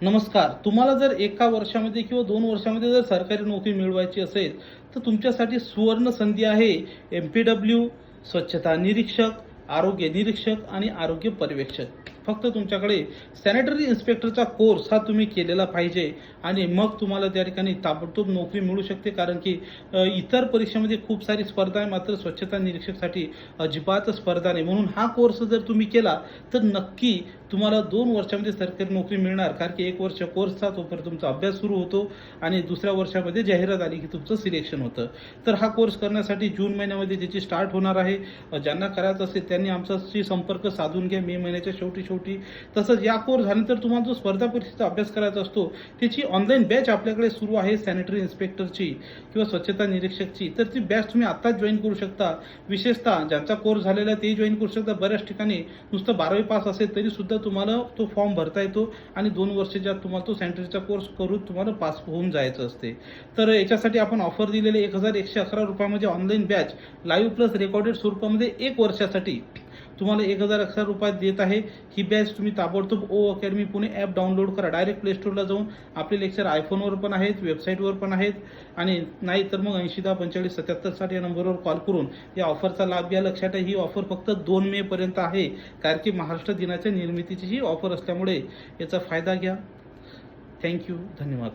नमस्कार. तुम्हाला जर एका वर्षामध्ये किंवा 2 वर्षामध्ये जर सरकारी नोकरी मिळवायची असेल, तर तुमच्यासाठी सुवर्ण संधी आहे. एम-पी-डब्ल्यू, स्वच्छता निरीक्षक, आरोग्य निरीक्षक आणि आरोग्य पर्यवेक्षक. फक्त तुमच्याकडे सॅनिटरी इन्स्पेक्टरचा कोर्स हा तुम्ही केलेला पाहिजे आणि मग तुम्हाला त्या ठिकाणी ताबडतोब नोकरी मिळू शकते. कारण की इतर परीक्षेमध्ये खूप सारी स्पर्धा आहे, मात्र स्वच्छता निरीक्षकसाठी अजिबात स्पर्धा नाही. म्हणून हा कोर्स जर तुम्ही केला तर नक्की तुम्हाला 2 वर्षामध्ये सरकारी नोकरी मिळणार. कारण की 1 वर्ष कोर्सचा तोपर्यंत तुमचा अभ्यास सुरू होतो आणि दुसऱ्या वर्षामध्ये जाहिरात आली की तुमचं सिलेक्शन होतं. तर हा कोर्स करण्यासाठी जून महिन्यामध्ये त्याची स्टार्ट होणार आहे. ज्यांना करायचं असेल त्यांनी आमच्याशी संपर्क साधून घ्या मे महिन्याच्या शेवटी. तसंच या कोर्स झाल्यानंतर तुम्हाला जो स्पर्धा परीक्षेचा अभ्यास करायचा असतो त्याची ऑनलाईन बॅच आपल्याकडे सुरू आहे. सॅनिटरी इन्स्पेक्टरची किंवा स्वच्छता निरीक्षकची, तर ती बॅच तुम्ही आत्ताच जॉईन करू शकता. विशेषतः ज्यांचा कोर्स झालेला आहे ते जॉईन करू शकता. बऱ्याच ठिकाणी नुसतं 12वी पास असेल तरी सुद्धा तुम्हाला तो फॉर्म भरता येतो आणि 2 वर्षाच्या तुम्हाला तो सॅनिटरीचा कोर्स करून तुम्हाला पास होऊन जायचं असते. तर याच्यासाठी आपण ऑफर दिलेले 1111 रुपयामध्ये online batch live plus recorded स्वरूपामध्ये 1 वर्षासाठी तुम्हाला 1011 रुपयात देत आहे. ही बॅच तुम्ही ताबडतोब O academy Pune app download करा. डायरेक्ट प्ले स्टोरला जाऊन आपले लेक्चर आयफोनवर पण आहेत, वेबसाईटवर पण आहेत आणि नाही तर मग 8010457760 या नंबरवर कॉल करून या ऑफरचा लाभ घ्या. लक्षात आहे, ही ऑफर फक्त 2 मे पर्यंत आहे. कारण की महाराष्ट्र दिनाच्या निर्मितीची ही ऑफर असल्यामुळे याचा फायदा घ्या. थँक्यू. धन्यवाद.